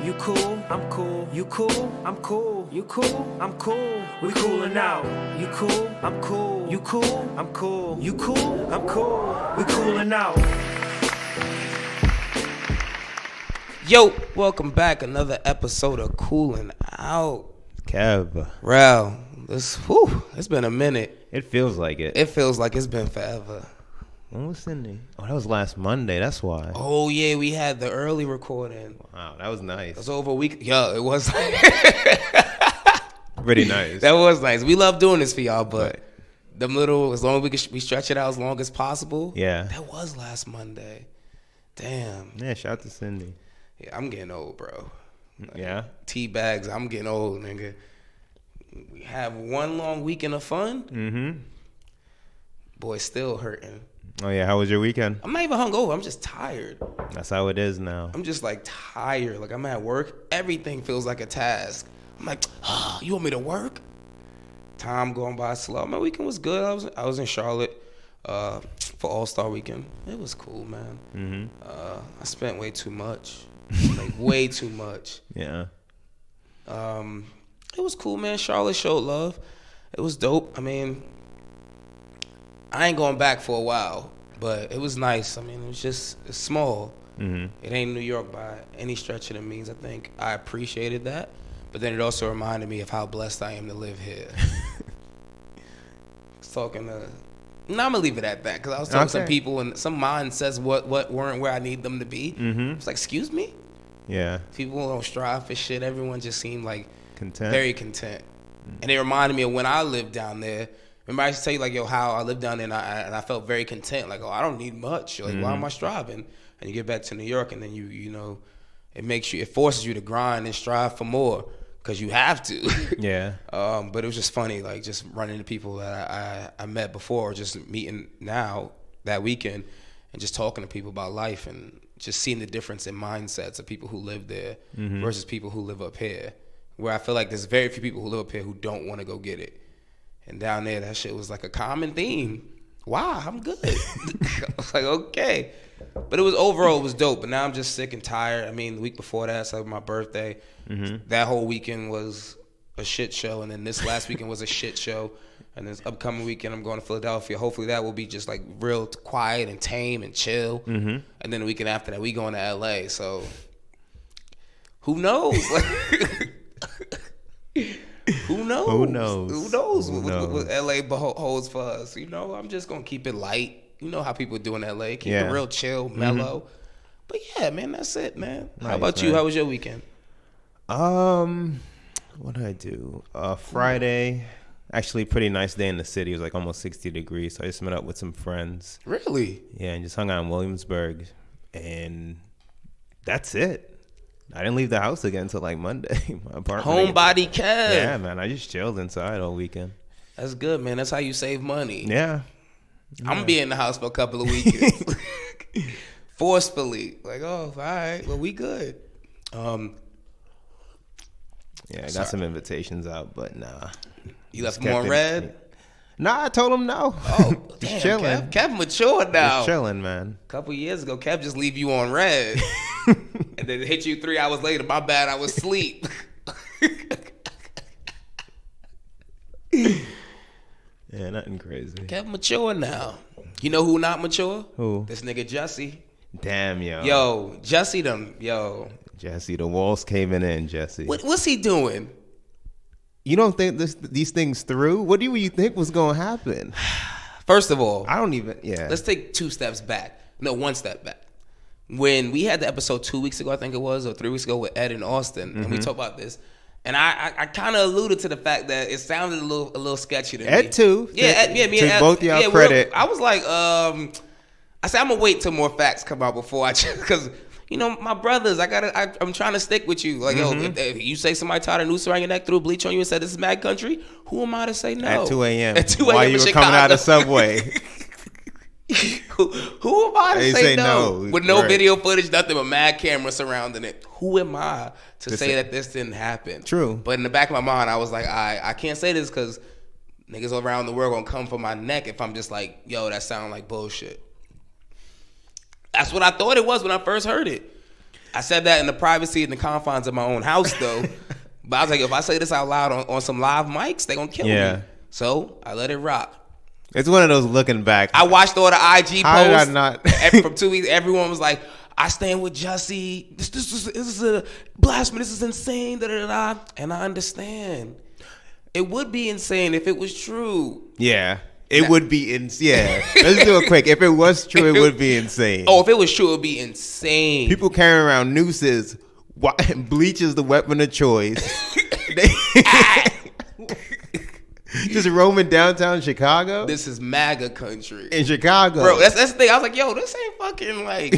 You cool, I'm cool. You cool, I'm cool. You cool, I'm cool. We coolin' out. You cool, I'm cool. You cool, I'm cool. You cool, I'm cool. We coolin' out. Yo, welcome back. Another episode of Coolin' Out. Kev. Rel, it's been a minute. It feels like it. It feels like it's been forever. When was Cindy? Oh, that was last Monday. That's why. Oh, yeah, we had the early recording. Wow, that was nice. It was over a week. Yo, it was pretty nice. That was nice. We love doing this for y'all, but them little, as long as we stretch it out as long as possible. Yeah. That was last Monday. Damn. Yeah, shout out to Cindy. Yeah, I'm getting old, bro. Yeah? T-bags, I'm getting old, nigga. We have one long weekend of fun. Mm-hmm. Boy, still hurting. Oh, yeah. How was your weekend? I'm not even hungover. I'm just tired. That's how it is now. I'm just like tired. Like I'm at work. Everything feels like a task. I'm like, you want me to work? Time going by slow. My weekend was good. I was in Charlotte for All-Star Weekend. It was cool, man. Mm-hmm. I spent way too much. Like way too much. Yeah. It was cool, man. Charlotte showed love. It was dope. I mean, I ain't going back for a while, but it was nice. I mean, it's small. Mm-hmm. It ain't New York by any stretch of the means. I think I appreciated that, but then it also reminded me of how blessed I am to live here. I was talking to... No, I'm gonna leave it at that because I was talking to some people and some mindsets what weren't where I need them to be. Mm-hmm. It's like, excuse me? Yeah. People don't strive for shit. Everyone just seemed like Content. very content. Mm-hmm. And it reminded me of when I lived down there. Remember I used to tell you like, yo, how I lived down there and I felt very content. Like, oh, I don't need much. Like, why am I striving? And you get back to New York and then you know, it forces you to grind and strive for more. Because you have to. Yeah. But it was just funny, like just running into people that I met before, or just meeting now that weekend, and just talking to people about life and just seeing the difference in mindsets of people who live there versus people who live up here. Where I feel like there's very few people who live up here who don't want to go get it. And down there, that shit was like a common theme. Wow, I'm good. I was like, okay. But it was dope. But now I'm just sick and tired. I mean, the week before that, so my birthday, that whole weekend was a shit show. And then this last weekend was a shit show. And this upcoming weekend, I'm going to Philadelphia. Hopefully that will be just like real quiet and tame and chill. And then the weekend after that, we going to LA. So who knows? Who knows? Who knows? Who knows what LA holds for us? You know, I'm just going to keep it light. You know how people do in LA. Keep it real chill, mellow. But yeah, man, that's it, man. Nice, how about you? How was your weekend? What did I do? Friday, actually pretty nice day in the city. It was like almost 60 degrees. So I just met up with some friends. Really? Yeah, and just hung out in Williamsburg. And that's it. I didn't leave the house again until like Monday. My apartment. Homebody Kev. Yeah, man. I just chilled inside all weekend. That's good, man. That's how you save money. Yeah. I'm gonna be in the house for a couple of weekends. Forcefully. Like, oh, all right. Well, we good. Yeah, I got some invitations out, but nah. You left them on red? Nah, I told him no. Oh, damn. Chilling. Kev matured now. Just chilling, man. A couple years ago, Kev just leave you on red. And then hit you 3 hours later. My bad, I was asleep. Yeah, nothing crazy. Kev mature now. You know who not mature? Who? This nigga Jussie. Damn, yo. Yo, Jussie Jesse, the walls caving in, Jesse. What's he doing? You don't think these things through? What do you think was going to happen? First of all, I don't even, let's take 2 steps back. No, 1 step back. When we had the episode 2 weeks ago, I think it was, or 3 weeks ago with Ed and Austin, and we talked about this, and I kind of alluded to the fact that it sounded a little sketchy to me. Ed too. Yeah, Ed, me and Ed, both y'all credit. I was like, I said I'm gonna wait till more facts come out before I, because you know my brothers, I'm trying to stick with you. Like, yo, if you say somebody tied a noose around your neck, threw a bleach on you, and said this is mad country, who am I to say no? At 2 a.m. At 2 a.m. While you were coming out of Subway. Who am I to say no? With no right. video footage, nothing but mad camera surrounding it. Who am I to say that this didn't happen? True. But in the back of my mind, I was like, I can't say this because niggas around the world gonna come for my neck if I'm just like, yo, that sound like bullshit. That's what I thought it was when I first heard it. I said that in the privacy and the confines of my own house, though. But I was like, if I say this out loud on some live mics, they gonna kill me. So I let it rock. It's one of those looking back. I watched all the IG How did I posts not? from 2 weeks. Everyone was like, I stand with Jussie. This is a blasphemy. This is insane. Da, da, da, da. And I understand. It would be insane if it was true. Yeah. It would be yeah. Let's do it quick. If it was true, it would be insane. Oh, if it was true, it would be insane. People carrying around nooses. Bleach is the weapon of choice. Just roaming downtown Chicago. This is MAGA country. In Chicago. Bro, that's the thing. I was like, yo, this ain't fucking like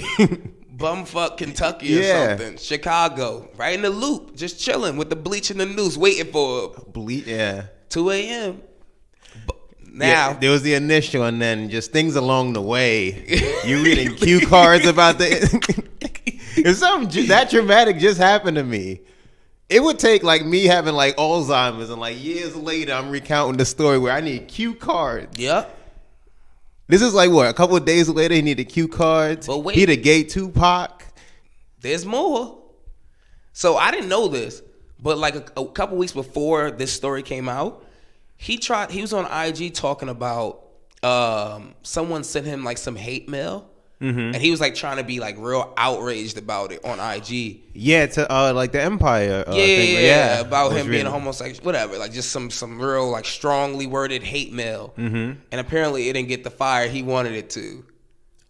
bumfuck Kentucky or something. Chicago. Right in the loop. Just chilling with the bleach and the noose, waiting for bleach, yeah. 2 a.m. Now there was the initial, and then just things along the way. You reading cue cards about the. If something that dramatic just happened to me, it would take like me having like Alzheimer's, and like years later, I'm recounting the story where I need cue cards. Yep. This is like what, a couple of days later, he needed cue cards. But wait, he the gay Tupac. There's more. So I didn't know this, but like a couple weeks before this story came out, he was on IG talking about someone sent him like some hate mail. Mm-hmm. And he was like trying to be like real outraged about it on IG. Yeah, to like the Empire. Thing. About him being a homosexual, whatever. Like just some real like strongly worded hate mail. Mm-hmm. And apparently it didn't get the fire he wanted it to.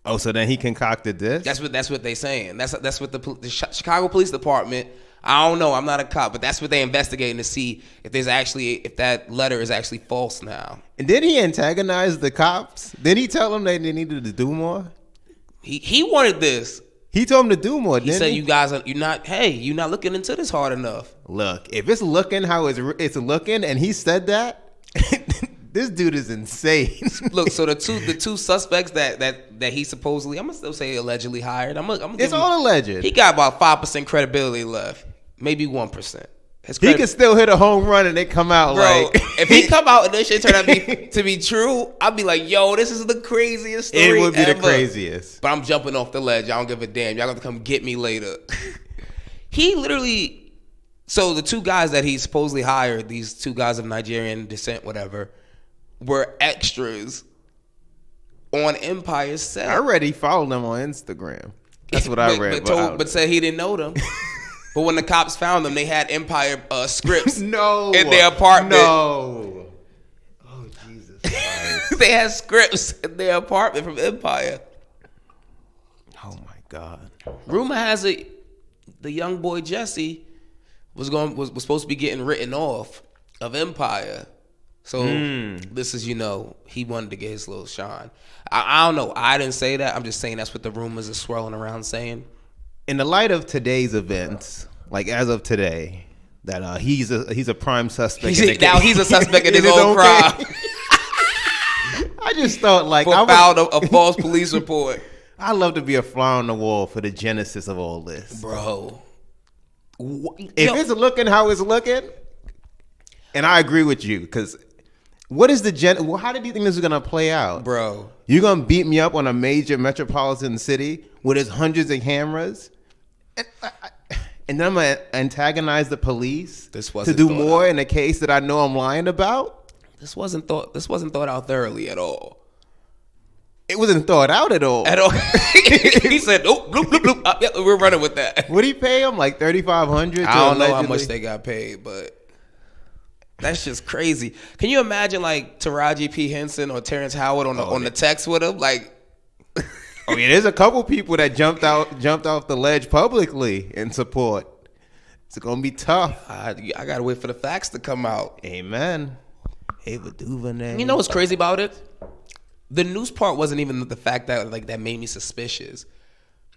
Oh, so then he concocted this? That's what they saying. That's what the Chicago Police Department. I don't know. I'm not a cop, but that's what they investigating to see if that letter is actually false now. And did he antagonize the cops? Did he tell them they needed to do more? He wanted this. He told him to do more. He said, "You guys you're not looking into this hard enough." Look, if it's looking how it's looking, and he said that, this dude is insane. Look, so the two suspects that he supposedly, I'm gonna still say allegedly hired. It's all alleged. He got about 5% credibility left, maybe 1%. He could still hit a home run and it come out. Bro, like if he come out and this shit turn out to be true, I'd be like, yo, this is the craziest story It would be ever. The craziest. But I'm jumping off the ledge. I don't give a damn. Y'all gonna come get me later. He literally, so the two guys that he supposedly hired, these two guys of Nigerian descent, whatever, were extras on Empire's set. I already followed them on Instagram. That's what I read. But said he didn't know them. But when the cops found them, they had Empire scripts in their apartment. No. Oh, Jesus Christ. They had scripts in their apartment from Empire. Oh, my God. Rumor has it the young boy Jussie was supposed to be getting written off of Empire. So this is, he wanted to get his little shine. I don't know. I didn't say that. I'm just saying that's what the rumors are swirling around saying. In the light of today's events, like as of today, that he's a prime suspect. He's a suspect in his own crime. I just thought filed a false police report. I'd love to be a fly on the wall for the genesis of all this, bro. If it's looking how it's looking, and I agree with you, because what is how did you think this is gonna play out, bro? You're gonna beat me up on a major metropolitan city where there's hundreds of cameras, and then I'm gonna antagonize the police to do more in a case that I know I'm lying about. This wasn't thought out thoroughly at all. It wasn't thought out at all. He said, "Oh, bloop, bloop, bloop. Yeah, we're running with that." What did he pay him? Like $3,500? I don't know how much they got paid, but that's just crazy. Can you imagine like Taraji P. Henson or Terrence Howard on the text with him? Like, oh yeah, there's a couple people that jumped off the ledge publicly in support. It's gonna be tough. I gotta wait for the facts to come out. Amen. Ava DuVernay. You know what's crazy about it? The news part wasn't even the fact that made me suspicious.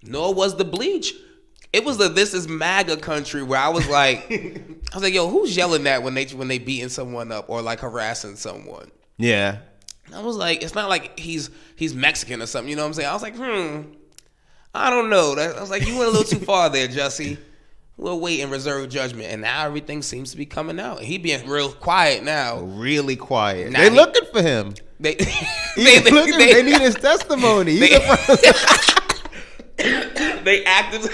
Nor was the bleach. It was the "this is MAGA country" where I was like, yo, who's yelling that when they beating someone up or like harassing someone? Yeah. I was like, it's not like he's Mexican or something. You know what I'm saying? I was like, I don't know. I was like, you went a little too far there, Jussie. We'll wait and reserve judgment. And now everything seems to be coming out. He being real quiet now. Really quiet. They looking for him. They need his testimony. They actively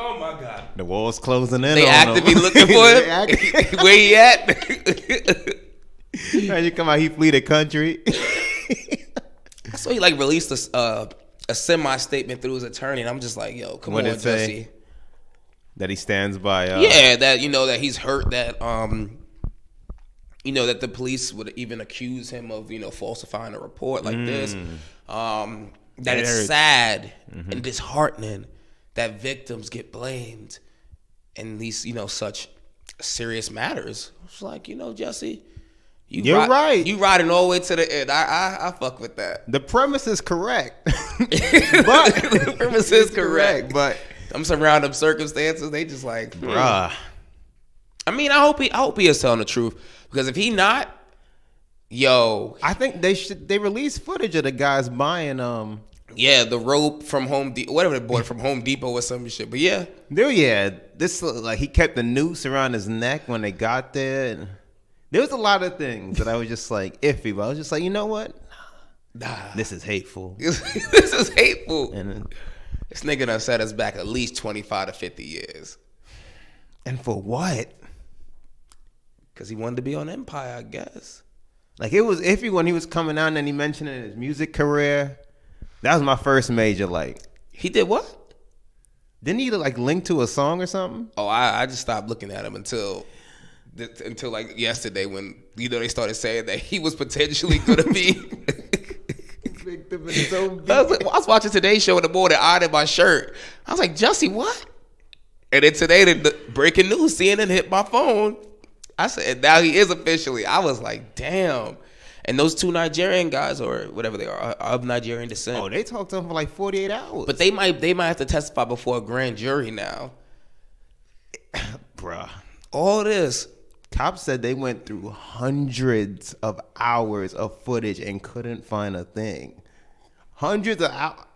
Oh my God. The wall's closing in. They on actively him. looking for him. Where he at? And you come out, he flee the country. So he like released a semi statement through his attorney, and I'm just like, yo, come on, Jussie. That he stands by. Yeah, that that he's hurt that that the police would even accuse him of falsifying a report like this. That it's sad and disheartening that victims get blamed in these such serious matters. It's like Jussie. You're right. You riding all the way to the end. I fuck with that. The premise is correct. The premise is correct. But I'm some random circumstances. They just like, bruh. I mean, I hope he is telling the truth, because if he not, I think they release footage of the guys buying the rope from Home Depot, whatever they bought from Home Depot or some shit. But this like he kept the noose around his neck when they got there. And there was a lot of things that I was just like iffy, but I was just like, you know what? Nah, this is hateful. This is hateful. And this nigga done set us back at least 25 to 50 years. And for what? Because he wanted to be on Empire, I guess. Like, it was iffy when he was coming out and then he mentioned his music career. That was my first major, like. He did what? Didn't he like link to a song or something? Oh, I just stopped looking at him until like yesterday when they started saying that he was potentially gonna be victim in his own I was watching Today's Show in the morning, ironing my shirt. I was like, Jussie, what? And then today the breaking news, CNN hit my phone. I said, now he is officially. I was like, damn. And those two Nigerian guys, or whatever they are of Nigerian descent. Oh, they talked to him for like 48 hours. But they might have to testify before a grand jury now. Bruh. All this. Cops said they went through hundreds of hours of footage and couldn't find a thing. Hundreds of hours.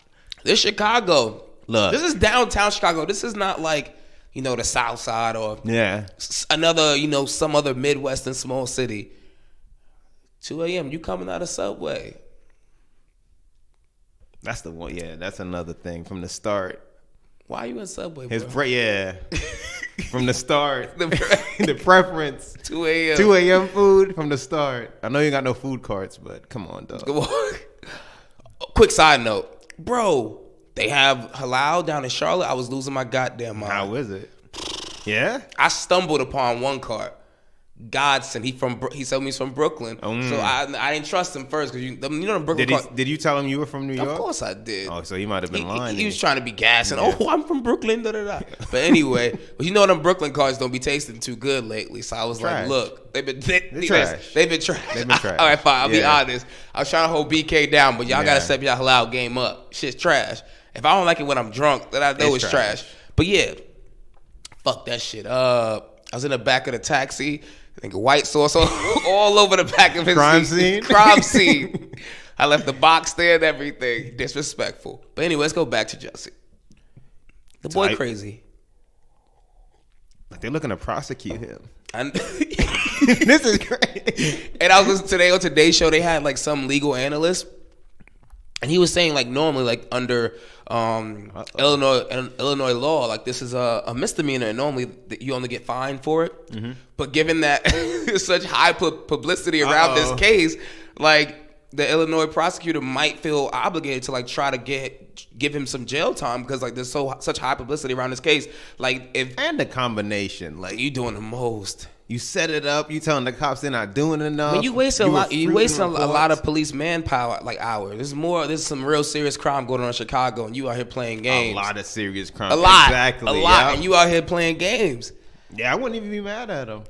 This Chicago. Look. This is downtown Chicago. This is not like, the South Side or another, some other Midwestern small city. 2 a.m., you coming out of Subway. That's the one. Yeah, that's another thing from the start. Why are you in Subway, bro? His from the start. The preference. 2 a.m. 2 a.m. food from the start. I know you got no food carts, but come on, dog. Quick side note. Bro, they have halal down in Charlotte. I was losing my goddamn mind. How is it? Yeah? I stumbled upon one cart. Godson, he told me he's from Brooklyn, so I didn't trust him first because the Brooklyn. Did you tell him you were from New York? Of course I did. Oh, so he might have been lying. He was trying to be gassing. Yeah. Oh, I'm from Brooklyn. Da, da, da. But anyway, them Brooklyn cars don't be tasting too good lately. So I was like, look, they've been trash. They've been trash. All right, fine. I'll be honest. I was trying to hold BK down, but y'all gotta step y'all halal game up. Shit's trash. If I don't like it when I'm drunk, then I know it's trash. But yeah, fuck that shit up. I was in the back of the taxi. I think white sauce all over the back of his seat. Crime scene. I left the box there and everything. Disrespectful. But anyway, let's go back to Jussie. The boy crazy. Like they're looking to prosecute him. This is crazy. And I was listening today on Today's Show. They had like some legal analyst. And he was saying like normally like under Illinois law, like this is a misdemeanor and normally you only get fined for it. Mm-hmm. But given that there's such high publicity around this case, like the Illinois prosecutor might feel obligated to like try to give him some jail time because like there's such high publicity around this case. Like and the combination, like you doing the most. You set it up. You telling the cops they're not doing enough. When you wasting a lot of police manpower, like hours. There's some real serious crime going on in Chicago, and you out here playing games. A lot of serious crime. A lot, exactly. A lot, and you out here playing games. Yeah, I wouldn't even be mad at him.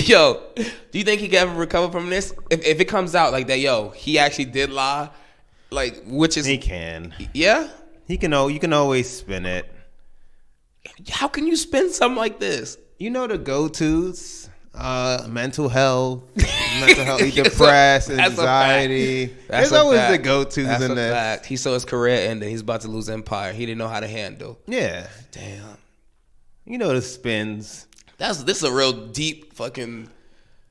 Yo, do you think he can ever recover from this? If it comes out like that, he actually did lie, like which is he can. Yeah, he can. You can always spin it. How can you spin something like this? You know the go-tos, mental health, depressed, anxiety. There's always the go-tos in there. Fact. He saw his career ending. He's about to lose Empire. He didn't know how to handle. Yeah. Damn. You know the spins. This is a real deep fucking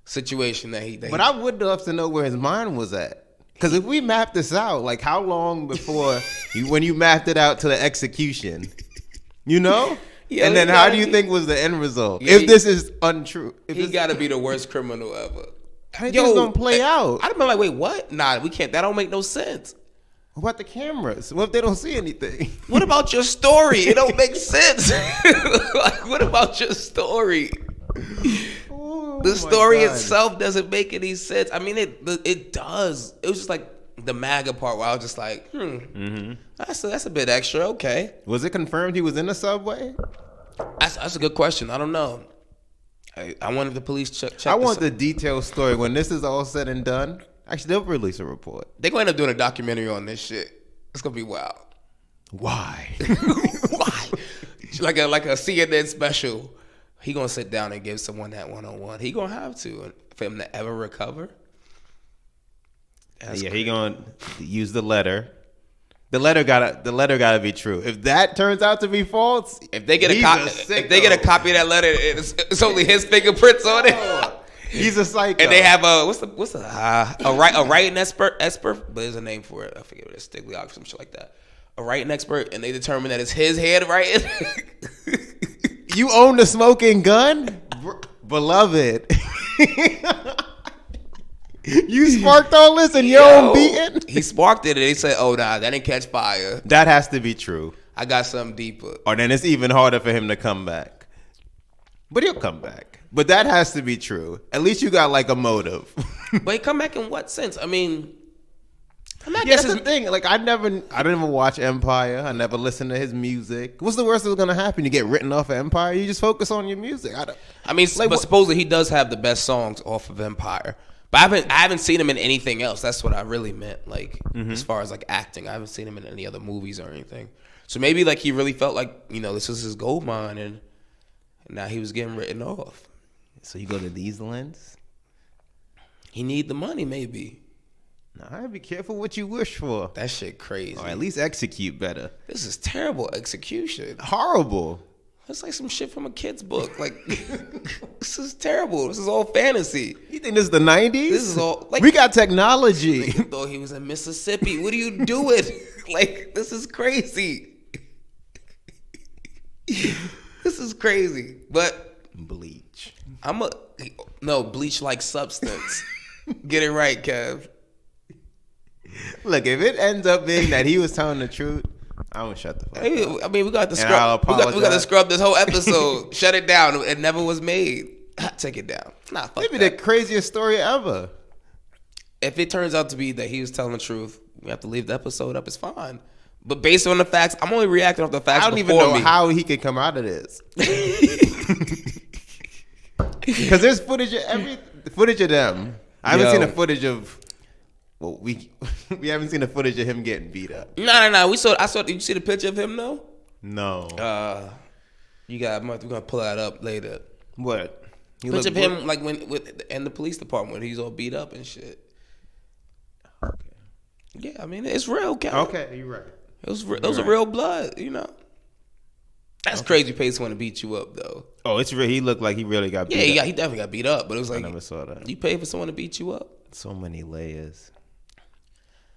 situation that he. But I would love to know where his mind was at. Because if we map this out, like how long before when you mapped it out to the execution, you know? And then how do you think was the end result? If this is untrue. He got to be the worst criminal ever. How do you think it's going to play out? I'd have been like, wait, what? Nah, we can't. That don't make no sense. What about the cameras? What if they don't see anything? What about your story? It don't make sense. Like, what about your story? The story itself doesn't make any sense. I mean, it does. It was just like the MAGA part where I was just like, that's a bit extra. Okay. Was it confirmed he was in the subway? That's a good question. I don't know. I wanted the police check. I want the detailed story when this is all said and done. Actually, they'll release a report. They're going to end up doing a documentary on this shit. It's going to be wild. Why? Why? Like a CNN special. He going to sit down and give someone that one-on-one. He going to have to. For him to ever recover. He going to use the letter. The letter gotta be true. If that turns out to be false, if they get a copy of that letter, it's only his fingerprints on it. He's a psycho. And they have a writing expert, but there's a name for it. I forget what it's, Stigliox, some shit like that. A writing expert, and they determine that it's his handwriting. You own the smoking gun, beloved. You sparked all this and your own beating? He sparked it and they said, oh, nah, that didn't catch fire. That has to be true. I got something deeper. Or then it's even harder for him to come back. But he'll come back. But that has to be true. At least you got like a motive. But he come back in what sense? I mean, that's the thing. Like I didn't even watch Empire. I never listened to his music. What's the worst that's gonna happen? You get written off of Empire. You just focus on your music. But supposedly he does have the best songs off of Empire. But I haven't seen him in anything else. That's what I really meant. Like as far as like acting, I haven't seen him in any other movies or anything. So maybe like he really felt like this was his gold mine, and now he was getting written off. So you go to these lenses? He need the money, maybe. Nah, be careful what you wish for. That shit crazy. Or at least execute better. This is terrible execution. Horrible. That's like some shit from a kid's book. Like, this is terrible. This is all fantasy. You think this is the 90s? This is all like we got technology. He thought he was in Mississippi. What are you doing? Like, this is crazy. This is crazy. But bleach. Bleach like substance. Get it right, Kev. Look, if it ends up being that he was telling the truth, I won't shut the fuck up. I mean, we got to scrub. We got to scrub this whole episode. Shut it down. It never was made. Take it down. Nah, fuck maybe that. The craziest story ever. If it turns out to be that he was telling the truth, we have to leave the episode up. It's fine. But based on the facts, I'm only reacting off the facts. I don't even know how he could come out of this. Because there's footage of them. I haven't seen the footage of. Well, we haven't seen the footage of him getting beat up. No. I saw. Did you see the picture of him though? No. We're gonna pull that up later. What? Picture of him like in the police department when he's all beat up and shit. Okay. Yeah, I mean it's real, Cal. Okay, you're right. It was real blood, That's crazy. Pay someone to beat you up though. Oh, it's real. He looked like he really got beat up. Yeah, he definitely got beat up. But it was like I never saw that. You pay for someone to beat you up. So many layers.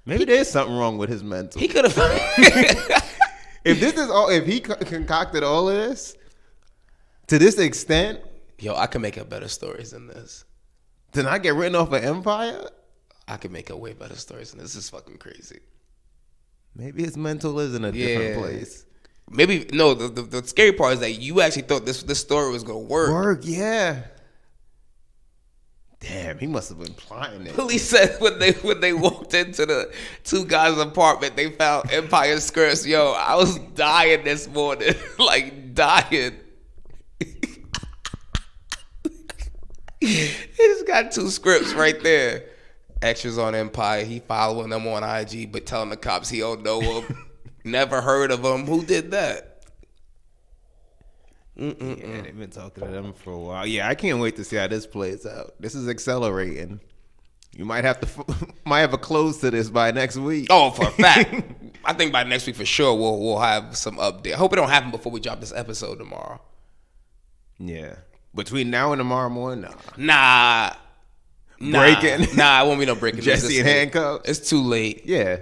Maybe there's something wrong with his mental. He could have. If he concocted all of this to this extent, I can make up better stories than this. Then I get written off of Empire. I can make up way better stories than this. This is fucking crazy. Maybe his mental is in a different place. Maybe no. The scary part is that you actually thought this story was gonna work. Yeah. Damn, he must have been plotting it. Police said when they walked into the two guys' apartment, they found Empire skirts. I was dying this morning, like dying. He just got two scripts right there. Extras on Empire. He following them on IG, but telling the cops he don't know them. Never heard of them. Who did that? Yeah, they've been talking to them for a while. Yeah, I can't wait to see how this plays out. This is accelerating. You might have a close to this by next week. Oh, for a fact. I think by next week for sure we'll have some update. I hope it don't happen before we drop this episode tomorrow. Yeah. Between now and tomorrow morning, Nah. Breaking. Nah, it won't be no breaking. Jussie in handcuffs. It's too late. Yeah.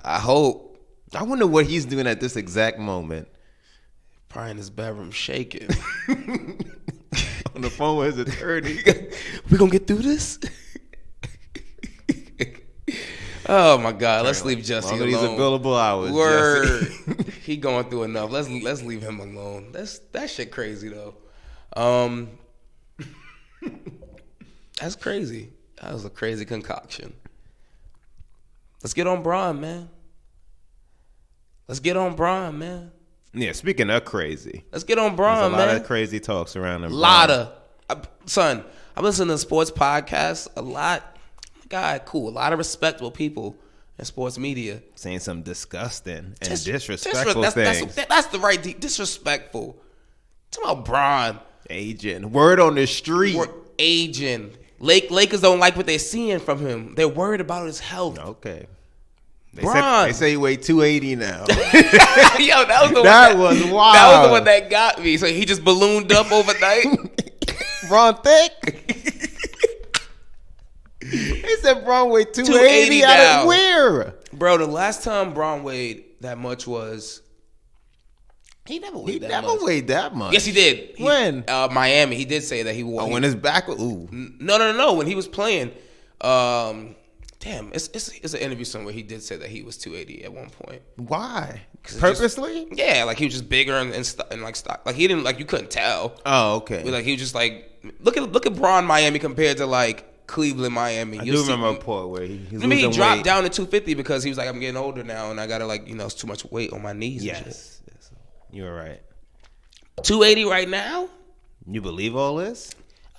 I hope. I wonder what he's doing at this exact moment. Probably in his bedroom shaking. On the phone with his attorney. We gonna get through this? Oh my God! Let's leave Jussie alone. These are billable hours. Word. Jussie. He going through enough. Let's leave him alone. That shit crazy though. That's crazy. That was a crazy concoction. Let's get on Bron, man. Yeah, speaking of crazy. Let's get on Bron, man. There's a lot of crazy talks around him. Son, I'm listening to sports podcasts a lot. God, cool. A lot of respectable people in sports media. Saying some disgusting and disrespectful things. That's the right disrespectful. Talking about Bron. Aging. Word on the street. Aging. Lakers don't like what they're seeing from him. They're worried about his health. Okay. They say he weighed 280 now. Yo, that was the was wild. That was the one that got me. So he just ballooned up overnight. Bron thick. He said Bron weighed 280 out now. of where? Bro, the last time Bron weighed that much was... He never weighed that much. Yes, he did. When? Miami. He did say that he wore... when his back was... Ooh. No. When he was playing... it's an interview somewhere. He did say that he was 280 at one point. Why? Purposely? Like he was just bigger and like stock. Like he didn't like you couldn't tell. Oh, okay. Like he was just like look at Bron Miami compared to like Cleveland Miami. I do remember a report where he dropped down to 250 because he was like, I'm getting older now and I gotta like it's too much weight on my knees. Yes. You're right. 280 right now? You believe all this?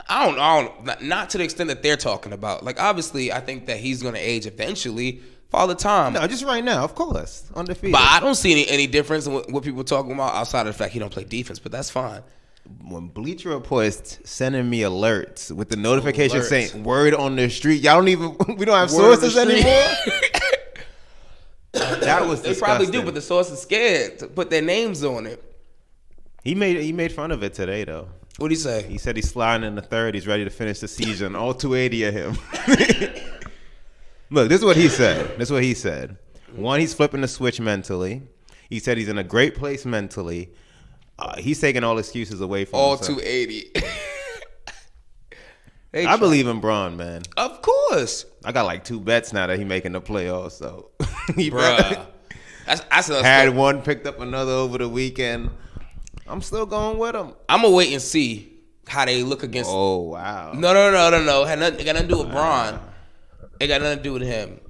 I don't. Not to the extent that they're talking about. Like, obviously, I think that he's going to age eventually. Father Time. No, just right now, of course. Undefeated. But I don't see any difference in what people are talking about outside of the fact he don't play defense, but that's fine. When Bleacher Report is sending me alerts with the notification saying, word on the street, y'all don't even, we don't have sources anymore? That was disgusting. They probably do, but the source is scared to put their names on it. He made fun of it today, though. What'd he say? He said he's sliding in the third. He's ready to finish the season. All 280 of him. Look, this is what he said. One, he's flipping the switch mentally. He said he's in a great place mentally. He's taking all excuses away from all himself. 280. I believe in Bron, man. Of course. I got like 2 bets now that he making the playoffs. So, bruh, had one, picked up another over the weekend. I'm still going with him. I'm gonna wait and see how they look against. Oh wow! No. It got nothing to do with Bron. It got nothing to do with him.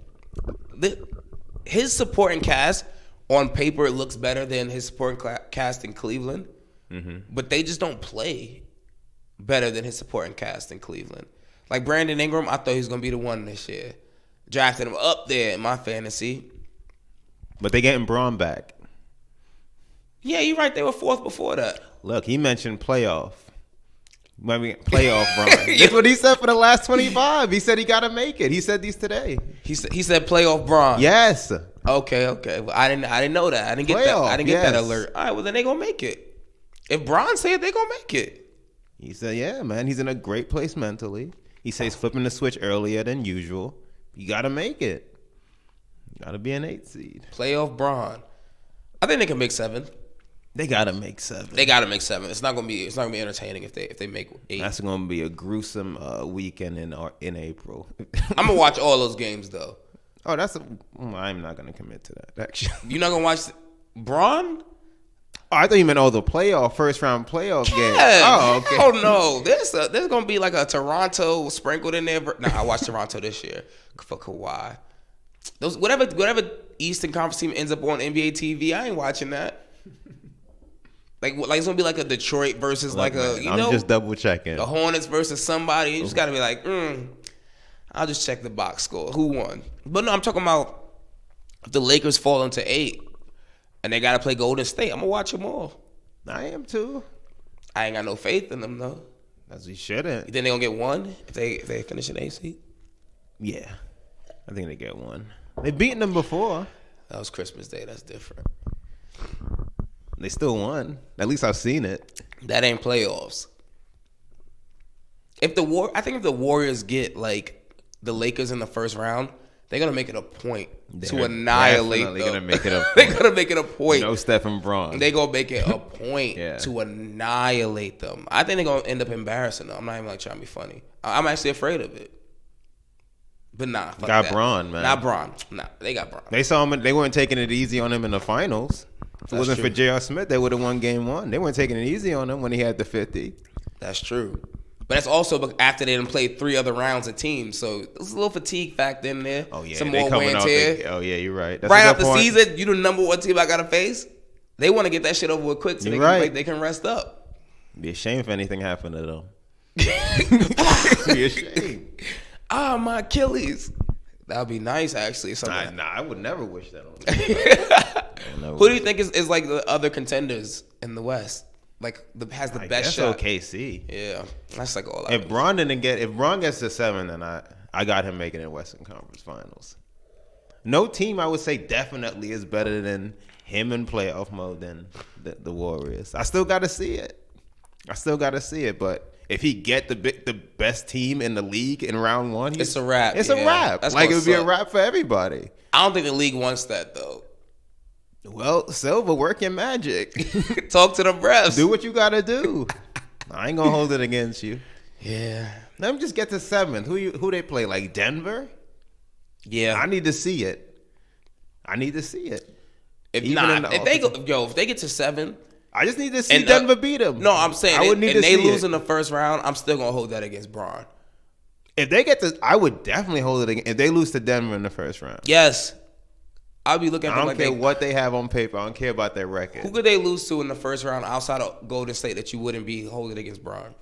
His supporting cast on paper it looks better than his supporting cast in Cleveland, but they just don't play better than his supporting cast in Cleveland. Like Brandon Ingram, I thought he was gonna be the one this year. Drafted him up there in my fantasy. But they getting Bron back. Yeah, you're right. They were 4th before that. Look, he mentioned playoff. Playoff Bron. That's what he said for the last 25. He said he got to make it. He said these today. He said playoff Bron. Yes. Okay. Well, I didn't know that. I didn't get that. I didn't get that alert. All right. Well, then they gonna make it. If Bron said they gonna make it. He said, yeah, man. He's in a great place mentally. He says flipping the switch earlier than usual. You got to make it. You got to be an 8 seed. Playoff Bron. I think they can make 7. They gotta make 7. It's not gonna be entertaining if they make 8. That's gonna be a gruesome weekend in April. I'm gonna watch all those games though. Oh, I'm not gonna commit to that. Actually, you're not gonna watch Bron? Oh, I thought you meant the first round playoff game. Oh, okay. Oh no, there's gonna be like a Toronto sprinkled in there. Nah, I watched Toronto this year for Kawhi. Those whatever Eastern Conference team ends up on NBA TV, I ain't watching that. Like it's gonna be like a Detroit versus I'm just double checking. The Hornets versus somebody. You just gotta be like, I'll just check the box score. Who won? But no, I'm talking about if the Lakers fall into 8 and they gotta play Golden State, I'm gonna watch them all. I am too. I ain't got no faith in them though. As we shouldn't. You think they gonna get 1 if they finish an 8 seed? Yeah, I think they get 1. They've beaten them before. That was Christmas Day. That's different. They still won. At least I've seen it. That ain't playoffs. I think if the Warriors get like the Lakers in the first round, they're gonna make it a point to They're annihilate definitely them. gonna make it a point. They're gonna make it a point. No Stephen Braun. They're gonna make it a point Yeah. to annihilate them. I think they're gonna end up embarrassing them. I'm not even like trying to be funny. I'm actually afraid of it. But nah, fuck Got that. Braun, man. Not Braun. Nah, they got Braun. They saw him. They weren't taking it easy on him in the finals. If it wasn't true. for J.R. Smith, they would have won game 1. They weren't taking it easy on him when he had the 50. That's true. But that's also after they done played 3 other rounds of teams. So there's a little fatigue factor in there. Oh yeah, Some they more coming wear and out. tear. Oh yeah, you're right. That's Right a out good the point. season, you the number 1 team I got to face. They want to get that shit over with quick so You're they can, right. they can rest up. Be a shame if anything happened to them. Be a shame. Ah, my Achilles. That would be nice, actually. Nah, I would never wish that on them. Who do you think is like the other contenders in the West? Like has the I best guess shot? OKC. Yeah, that's like all. If Braun gets to 7, then I got him making it Western Conference Finals. No team I would say definitely is better than him in playoff mode than the Warriors. I still got to see it. But if he get the best team in the league in round 1, It's a wrap. It's a wrap. That's Like it gonna would be a suck. wrap for everybody. I don't think the league wants that though. Well, Silver, work your magic. Talk to the refs. Do what you got to do. I ain't gonna hold it against you. Yeah. Let me just get to 7th. Who they play? Like Denver? Yeah. I need to see it. If Even in the if they get to 7, I just need to see And, Denver beat them. no, I'm saying I would need to they see lose it. in the first round, I'm still gonna hold that against Braun. If they get to, I would definitely hold it again. If they lose to Denver in the first round, Yes. I'll be looking at I them don't like care what they have on paper. I don't care about their record. who could they lose to in the first round outside of Golden State that you wouldn't be holding against Braun?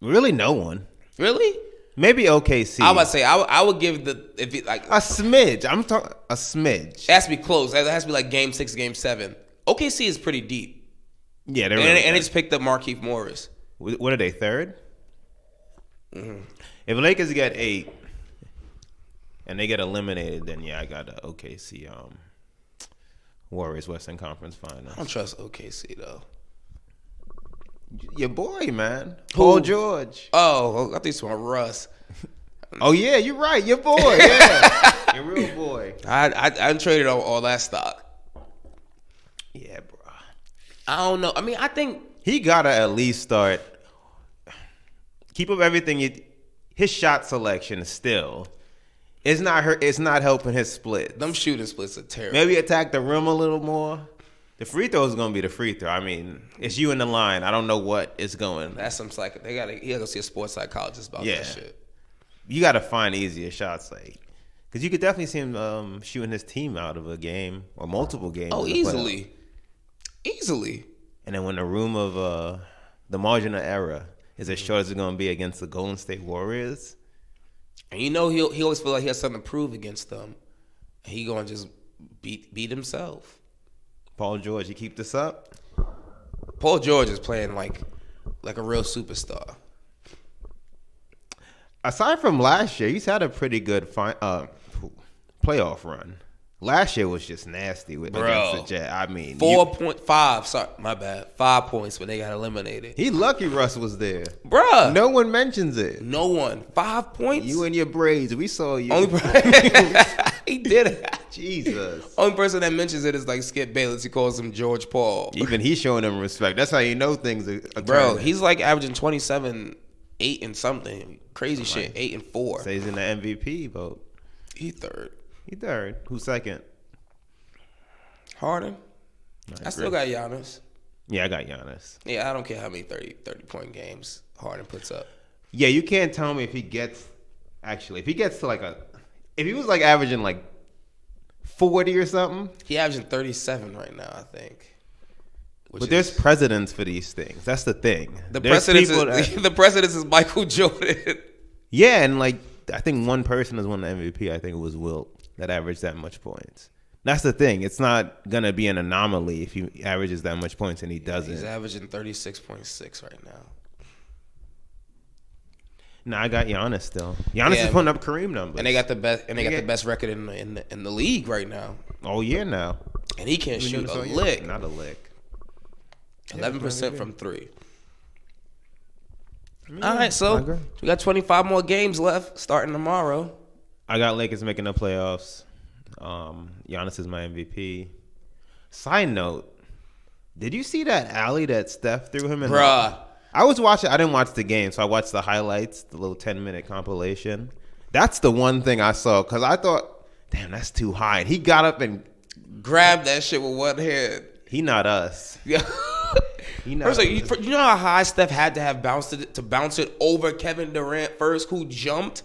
Really, no one. Really? Maybe OKC. I would say I would give like a smidge. I'm talking a smidge. it has to be close. It has to be like game 6, game 7. OKC is pretty deep, Yeah, they're and really they good. just picked up Markieff Morris. What are they, 3rd? Mm-hmm. If Lakers get 8 and they get eliminated, then yeah, I got the OKC Warriors Western Conference I Finals. don't trust OKC though. Your boy, man, Paul George. Oh, I think it's from Russ. Oh yeah, you're right. Your boy, yeah, your real boy. I traded all that stock. Yeah, bro. I don't know. I mean, I think He gotta at least start. Keep up everything. His shot selection still. It's not helping his split. them shooting splits are terrible. Maybe attack the rim a little more. The free throw is gonna be the free throw. I mean, it's you in the line. I don't know what is going. That's some he gotta go see a sports psychologist about Yeah. that shit. You gotta find easier shots, like, because you could definitely see him shooting his team out of a game or multiple games. Oh, in the easily. playoffs. Easily. And then when the room of the margin of error is as short as it's gonna be against the Golden State Warriors. And you know he always feel like he has something to prove against them. And he gonna just beat himself. Paul George, you keep this up? Paul George is playing like a real superstar. Aside from last year, he's had a pretty good playoff run. Last year was just nasty against the Jets. I mean, 4.5. Sorry, my bad. 5 points, but they got eliminated. he lucky Russ was there. Bruh. No one mentions it. No one. 5 points? You and your braids, we saw you. He did it. Jesus. Only person that mentions it is like Skip Bayless. He calls him George Paul. Even he's showing them respect. That's how you know things are Bro, turning. he's like averaging 27, 8 and something. Crazy shit. 8 and 4. So he's in the MVP vote. He third. He third. Who's second? Harden. I still got Giannis. Yeah, I got Giannis. Yeah, I don't care how many 30-point games Harden puts up. Yeah, you can't tell me if he gets to if he was like averaging like 40 or something. He averaging 37 right now, I think. But there's precedents for these things. That's the thing. the There's precedence. people that- The precedence is Michael Jordan. Yeah, and like I think one person has won the MVP. I think it was Wilt that averaged that much points. That's the thing. It's not gonna be an anomaly if he averages that much points and he doesn't. He's averaging 36.6 right now. No, I got Giannis still. Giannis Yeah, is putting up Kareem numbers, And they got the best. And they got the best record in the league right now. all year now. And he can't shoot a All year. lick. Not a lick. 11% from 3. I mean, All right, I so agree. we got 25 more games left starting tomorrow. I got Lakers making the playoffs. Giannis is my MVP. Side note, did you see that alley that Steph threw him in? Bruh. I was watching. I didn't watch the game, so I watched the highlights, the little 10-minute compilation. That's the one thing I saw because I thought, damn, that's too high. And he got up and Grab that shit with one hand. he not us. Yeah. He not First, us. you know how high Steph had to have bounced it to bounce it over Kevin Durant first, who jumped?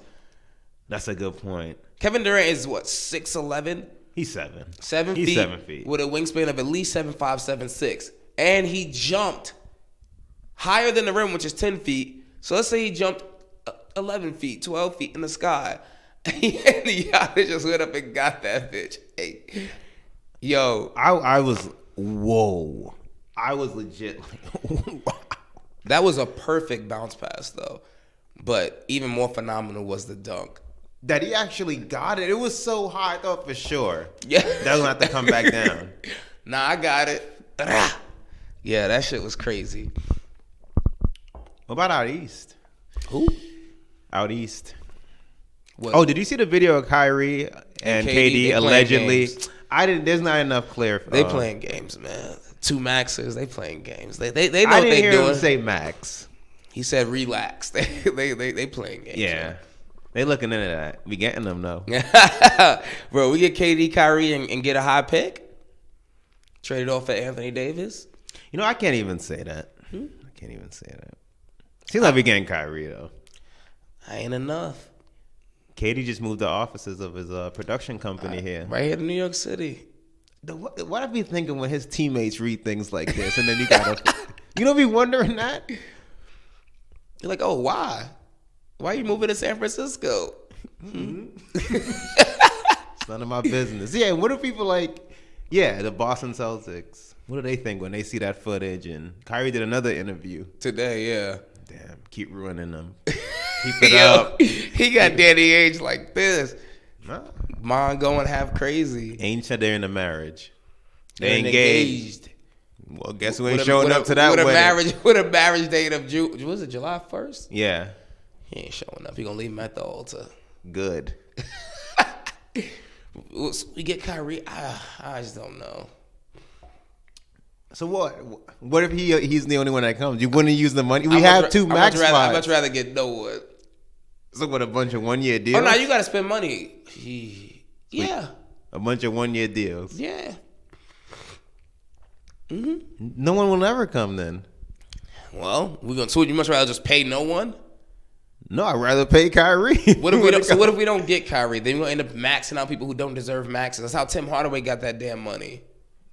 That's a good point. Kevin Durant is what, 6'11"? He's 7. 7 He's feet. 7 feet. With a wingspan of at least 7'5", 7'6". And he jumped higher than the rim, which is 10 feet. So let's say he jumped 11 feet, 12 feet in the sky. And Giannis just went up and got that bitch. Hey. Yo. I was, whoa. I was legit like, wow. That was a perfect bounce pass, though. But even more phenomenal was the dunk. That he actually got it. It was so high, I thought for sure. Yeah. That was going to have to come back down. Nah, I got it. Yeah, that shit was crazy. What about out east? Who? Out east. What? Oh, did you see the video of Kyrie and KD? KD They allegedly? playing games. I didn't. There's not enough clear. They playing games, man. 2 maxers, they playing games. They know I what didn't they hear doing. him say max. He said relax. They playing games. Yeah, they looking into that. We getting them though. Bro, we get KD, Kyrie, and get a high pick. Trade it off for Anthony Davis. You know, I can't even say that. I can't even say that. Seems like we getting Kyrie though. I ain't enough. KD just moved the offices of his production company here. Right here in New York City. What I be thinking when his teammates read things like this, and then you gotta, you know, be wondering that. You're like, oh, why? Why are you moving to San Francisco? It's none of my business. Yeah, what do people like? Yeah, the Boston Celtics. What do they think when they see that footage? And Kyrie did another interview Today, yeah. Damn, keep ruining them. Keep it Yo, up. he got Danny Ainge like this. Nah. Mine going half crazy. Ain't said they're in a marriage. They They're engaged. Well, guess who ain't With a- showing with a- up to that with wedding? with a marriage date of was it July 1st? Yeah, He ain't showing up. He gonna leave him at the altar. good. We get Kyrie. I just don't know. So what? What if he's the only one that comes? You wouldn't use the money. We have 2 max spots. I'd much rather get no one. So what? A bunch of 1-year deals. Oh no, you gotta spend money. Yeah, A bunch of 1-year deals. yeah. No one will ever come then. Well, so would you much rather just pay no one? No, I'd rather pay Kyrie. What if we don't? So what if we don't get Kyrie? Then we're gonna end up maxing out people who don't deserve maxes. That's how Tim Hardaway got that damn money.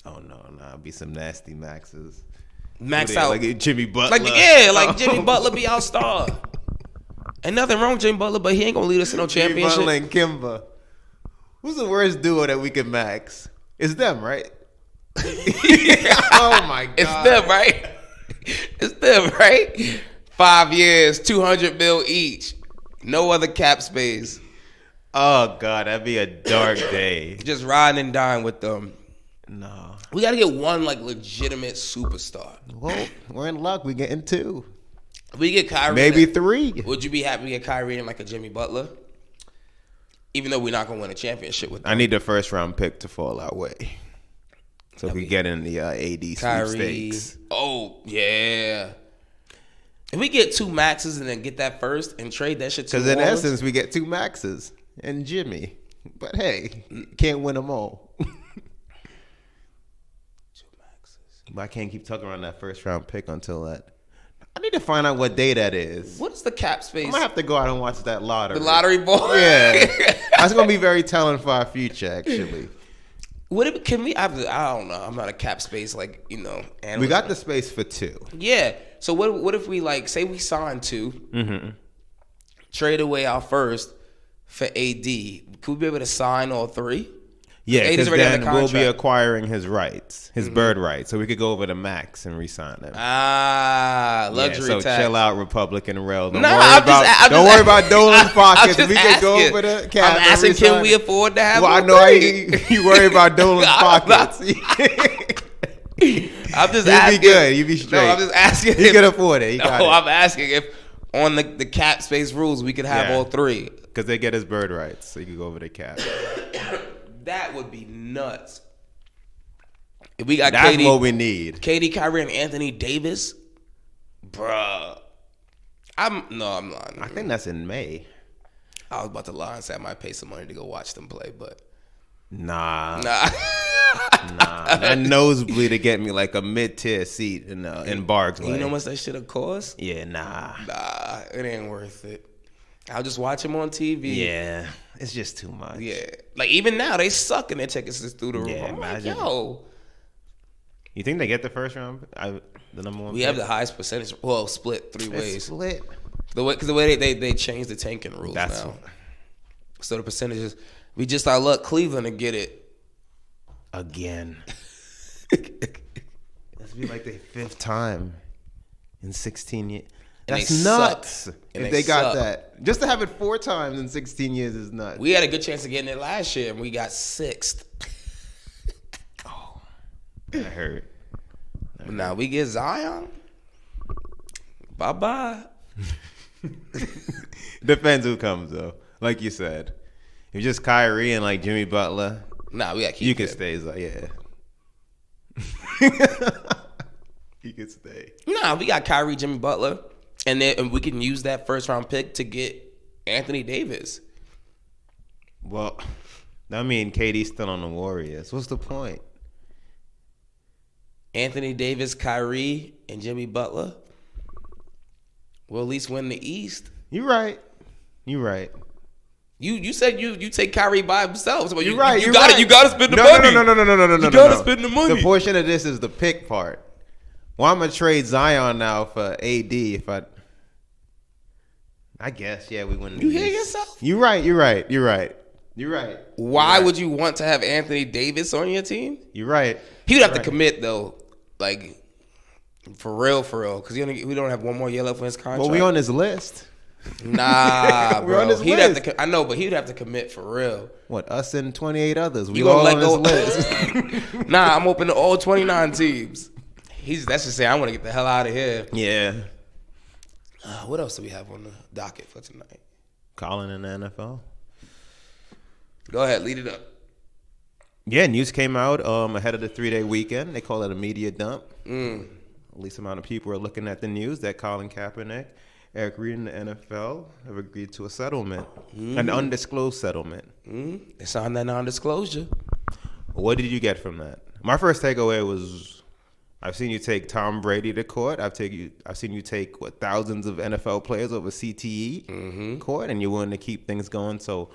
Oh no, it'd be some nasty maxes. Max out like Jimmy Butler. Like Jimmy Butler be our star. Ain't nothing wrong with Jimmy Butler, but he ain't gonna lead us to no Jimmy championship. Butler and Kimba. Who's the worst duo that we can max? It's them, right? Oh my god, It's them, right? It's them, right? 5 years, $200 million each. No other cap space. Oh god, that'd be a dark day. Just riding and dying with them. No. We gotta get one like legitimate superstar. Well, we're in luck. We getting 2, If we get Kyrie, maybe 3. Would you be happy to get Kyrie in like a Jimmy Butler? Even though we're not gonna win a championship with them. I need the first round pick to fall our way, so we get in the AD Kyrie. sweepstakes. Oh yeah. If we get 2 maxes and then get that first and trade that shit to Because in New Orleans, essence, we get 2 maxes and Jimmy. But hey, can't win them all. 2 maxes. But I can't keep talking around that first round pick until that. I need to find out what day that is. What is the cap space? I'm gonna have to go out and watch that lottery. The lottery ball. Yeah, that's gonna be very telling for our future. Actually, Can we? I don't know. I'm not a cap space like analyst. we got the space for 2. Yeah. So what if we like say we sign 2, trade away our first for AD? Could we be able to sign all 3? Yeah, AD's because already under then we'll be contract. acquiring his rights, his bird rights, so we could go over to max and re-sign him. Luxury so tax. chill out, Republican rail. Don't Nah, worry I'm about just- I'm don't just- worry about Dolan's pockets. I'm We just could go asking. over the cap. I'm and asking, re-sign can we him. afford to have? Well, I all know how 3? you worry about Dolan's I'm not- pockets. I'm just You asking. be good. You be straight. No, I'm just asking. He can afford it. He got No, it. I'm asking if on the cap space rules, we could have all three. Because they get his bird rights, so you can go over the cap. That would be nuts. If we got That's KD, what we need. KD, Kyrie, and Anthony Davis, bruh. I'm lying. I think that's in May. I was about to lie and say I might pay some money to go watch them play, but Nah. That nosebleed to get me like a mid-tier seat in Barks. You know how much that shit would cost? Yeah, nah. Nah, it ain't worth it. I'll just watch them on TV. Yeah, it's just too much. Yeah. Like, even now, they suck and their tickets is through the roof. Yeah, I'm like, imagine. yo. You think they get the first round? The number one We pick? have the highest percentage. Well, split three It's ways. split. Because the way they changed the tanking rules That's now. what- So the percentages, we just our luck Cleveland to get it. Again. This be like the 5th time in 16 years. And That's they nuts. suck. If And they they got suck. that. Just to have it 4 times in 16 years is nuts. We had a good chance of getting it last year, and we got 6th. That hurt. But now we get Zion. Bye-bye. Depends who comes, though. Like you said. If just Kyrie and like Jimmy Butler, Nah, we got to keep you can it. stay. Yeah. You can stay. Nah, we got Kyrie, Jimmy Butler, and we can use that first-round pick to get Anthony Davis. Well, I mean, KD's still on the Warriors. What's the point? Anthony Davis, Kyrie, and Jimmy Butler will at least win the East. You're right. You're right. You said you take Kyrie by himself. So You're right. You got to spend the no, money. No. You gotta spend the money. The portion of this is the pick part. Well, I'm gonna trade Zion now for AD. If I guess, yeah, we win. You hear yourself? You're right. Why would you want to have Anthony Davis on your team? You're right. He would have to commit though, like for real, because we don't have one more year left on his contract. Well, we on his list. Nah, We're bro. on his He'd list. have to. I know, but he'd have to commit for real. What, us and 28 others? We You gonna all let on go? his list. Nah, I'm open to all 29 teams. That's just saying I want to get the hell out of here. Yeah. What else do we have on the docket for tonight? Colin in the NFL. Go ahead, lead it up. Yeah, news came out ahead of the 3-day weekend. They call it a media dump. At least amount of people are looking at the news that Colin Kaepernick, Eric Reid, and the NFL have agreed to a settlement, an undisclosed settlement. They signed that non-disclosure. What did you get from that? My first takeaway was, I've seen you take Tom Brady to court. I've seen you take thousands of NFL players over CTE court, and you're willing to keep things going. So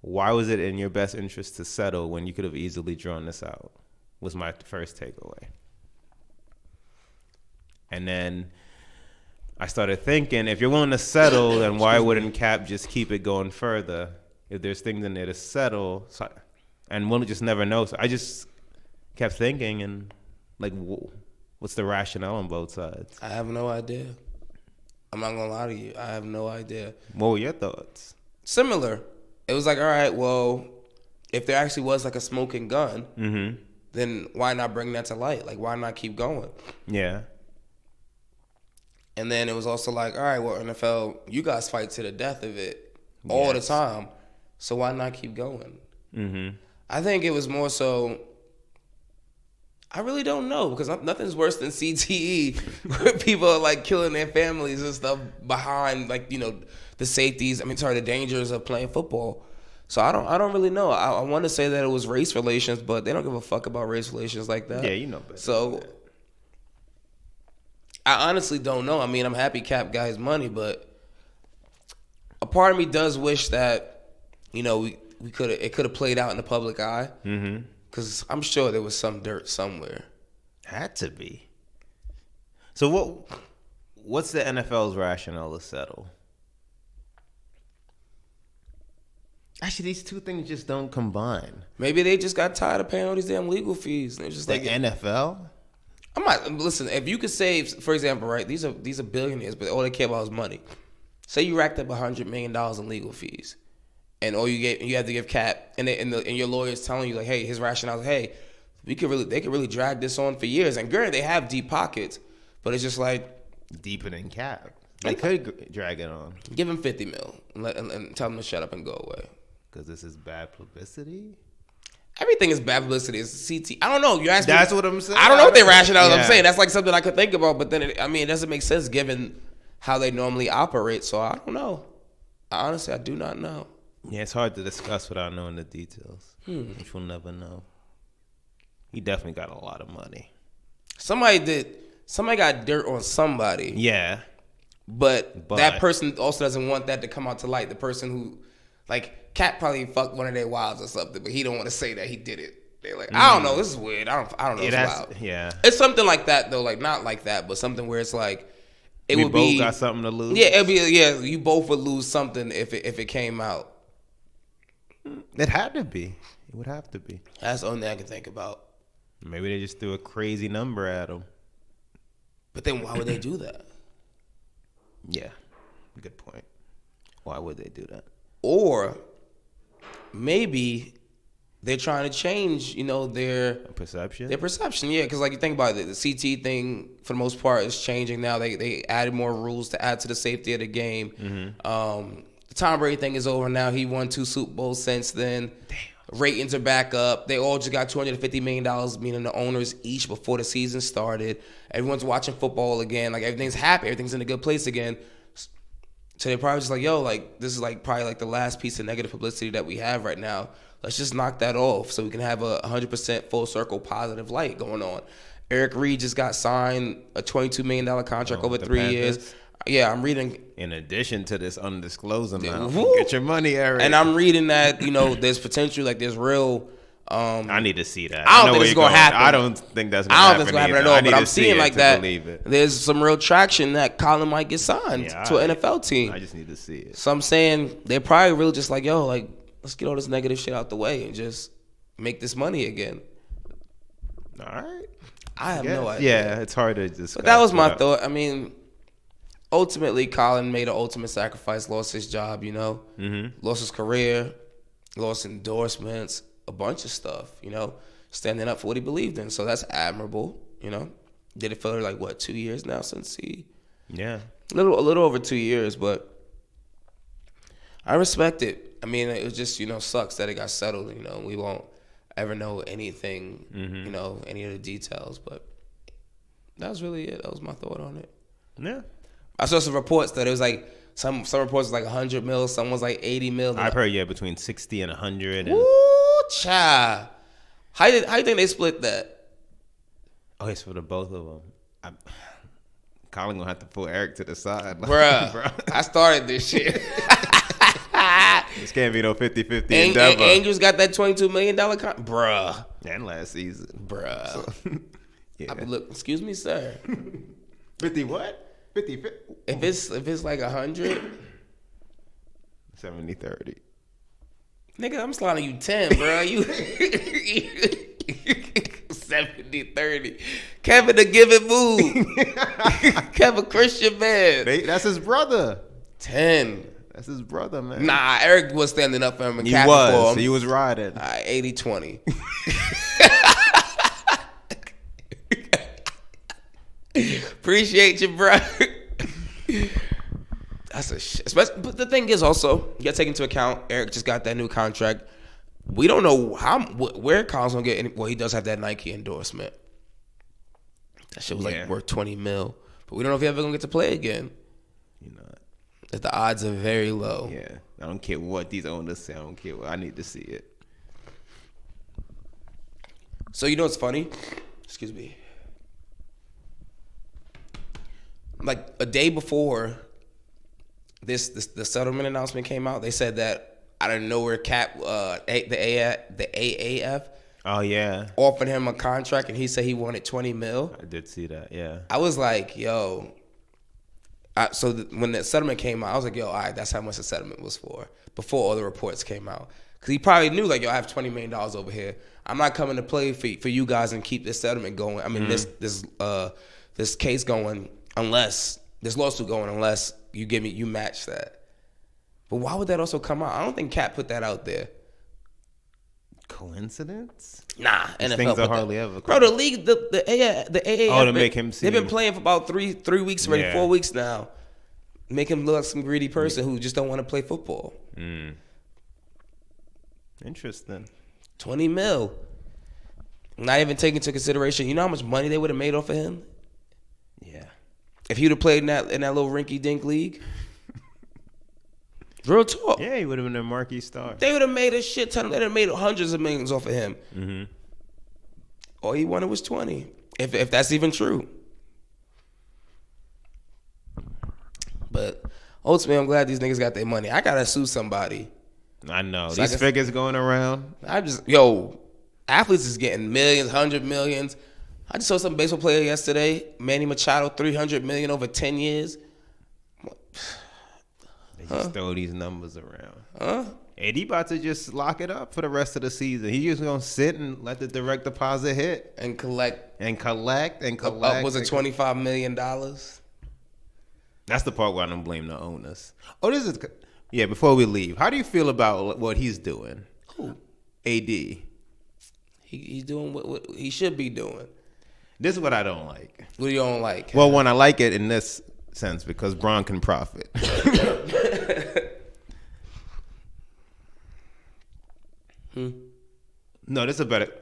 why was it in your best interest to settle when you could have easily drawn this out? Was my first takeaway. And then I started thinking, if you're willing to settle, then why wouldn't Cap just keep it going further? If there's things in there to settle, and we'll just never know. So I just kept thinking, and like, what's the rationale on both sides? I have no idea. I'm not gonna lie to you. I have no idea. What were your thoughts? Similar. It was like, all right, well, if there actually was like a smoking gun, then why not bring that to light? Like, why not keep going? Yeah. And then it was also like, all right, well, NFL, you guys fight to the death of it all the time. So why not keep going? I think it was more so, I really don't know, because nothing's worse than CTE, where people are like killing their families and stuff behind, like, you know, the dangers of playing football. So I don't really know. I want to say that it was race relations, but they don't give a fuck about race relations like that. Yeah, you know better. So I honestly don't know. I mean, I'm happy Cap got his money, but a part of me does wish that, you know, it could have played out in the public eye. Because I'm sure there was some dirt somewhere. Had to be. So what's the NFL's rationale to settle? Actually, these two things just don't combine. Maybe they just got tired of paying all these damn legal fees. They're just The like, NFL? I'm not, listen, if you could save, for example, right, these are billionaires, but all they care about is money. Say you racked up $100 million in legal fees, and you have to give Cap, and your lawyer's telling you, like, hey, his rationale is, hey, they could really drag this on for years. And granted, they have deep pockets, but it's just like, Deeper than Cap. They could drag it on. Give him $50 million and tell him to shut up and go away. Because this is bad publicity? Everything is bad publicity. It's CT. I don't know. You asked me. That's what I'm saying. I don't know what their rationale is. Yeah. I'm saying that's like something I could think about, but then it doesn't make sense given how they normally operate. So I don't know. Honestly, I do not know. Yeah, it's hard to discuss without knowing the details, which we'll never know. He definitely got a lot of money. Somebody got dirt on somebody. Yeah. But that person also doesn't want that to come out to light. The person who, like, Cat probably fucked one of their wives or something, but he don't want to say that he did it. They're like, I don't know, this is weird. I don't know. It's wild. Yeah. It's something like that though, like not like that, but something where it's like we both got something to lose. Yeah, you both would lose something if it came out. It had to be. It would have to be. That's the only thing I can think about. Maybe they just threw a crazy number at him. But then why would they do that? Yeah, good point. Why would they do that? Or maybe they're trying to change, their perception. Their perception, yeah. Because like you think about it, the CT thing for the most part is changing now. They added more rules to add to the safety of the game. Mm-hmm. The Tom Brady thing is over now. He won 2 Super Bowls since then. Damn. Ratings are back up. They all just got $250 million, meaning the owners each before the season started. Everyone's watching football again. Like everything's happy. Everything's in a good place again. So they're probably just like, yo, like this is like probably like the last piece of negative publicity that we have right now. Let's just knock that off so we can have a 100% full circle positive light going on. Eric Reid just got signed a $22 million contract over 3 years. Yeah, I'm reading. In addition to this undisclosed amount, Woo! Get your money, Eric. And I'm reading that, there's potential, like there's real. I need to see that. I don't think it's going to happen. I don't think that's going to happen. I don't think it's going to happen at all, but I'm seeing like that. It. There's some real traction that Colin might get signed to an NFL team. I just need to see it. So I'm saying they're probably really just like, yo, like, let's get all this negative shit out the way and just make this money again. All right. I have no idea. Yeah, it's hard to discuss. But that was my thought. I mean, ultimately, Colin made an ultimate sacrifice, lost his job, lost his career, lost endorsements, a bunch of stuff, standing up for what he believed in. So that's admirable, Did it for like, 2 years now since he... Yeah. A little over 2 years, but I respect it. I mean, it just, sucks that it got settled, We won't ever know anything, any of the details, but that was really it. That was my thought on it. Yeah. I saw some reports that it was like, some reports was like 100 mil, some was like 80 mil. I've heard, between 60 and 100. Woo, child. How you think they split that? Oh, it's for the both of them. Colin gonna have to pull Eric to the side. Bruh. I started this shit. This can't be no 50-50 endeavor. Angels got that $22 million bruh. And last season. Bruh. So, yeah. Look, excuse me, sir. 50 what? 50. If it's like 100, 70-30. nigga, I'm sliding you 10, bro. You 70-30. Kevin the giving mood. Kevin Christian man. That's his brother. 10. That's his brother, man. Nah, Eric was standing up for him and he capping was. for him. He was riding. 80-20. Appreciate you, bro. That's a shit. But the thing is also, you got to take into account, Eric just got that new contract. We don't know where Colin's going to get any. Well, he does have that Nike endorsement. That shit was like worth 20 mil. But we don't know if he ever going to get to play again. That the odds are very low. Yeah. I don't care what these owners say. I don't care what. I need to see it. So what's funny? Excuse me. Like a day before the settlement announcement came out, they said that out of nowhere, the AAF. Oh yeah. Offered him a contract, and he said he wanted 20 mil. I did see that. Yeah. I was like, yo. When the settlement came out, I was like, yo, all right, that's how much the settlement was for before all the reports came out. Because he probably knew, like, yo, I have $20 million over here. I'm not coming to play for you guys and keep this settlement going. I mean, this case going unless, this lawsuit going unless you match that. But why would that also come out? I don't think Cat put that out there. Coincidence? Nah, These NFL things are hardly ever. Bro, the league, the AAF. Oh, to make him seem. They've been playing for about three weeks already, 4 weeks now. make him look like some greedy person who just don't want to play football. Interesting. 20 mil. Not even taking into consideration, you know how much money they would have made off of him? Yeah. If he'd have played in that little rinky-dink league. Real talk. Yeah, he would have been a marquee star. They would have made a shit ton. They'd have made hundreds of millions off of him. Mm-hmm. All he wanted was 20. If that's even true. But ultimately, I'm glad these niggas got their money. I gotta sue somebody. I know. So These figures going around. Athletes is getting millions, 100 millions. I just saw some baseball player yesterday, Manny Machado, 300 million over 10 years. They just throw these numbers around. Huh? And he about to just lock it up for the rest of the season. He just gonna sit and let the direct deposit hit And collect. Was it $25 million? That's the part where I don't blame the owners. Oh, this is before we leave, how do you feel about what he's doing? Who? AD. He's doing what he should be doing. This is what I don't like. What do you don't like? Well, one, I like it in this sense because Bron can profit. No, this is a better.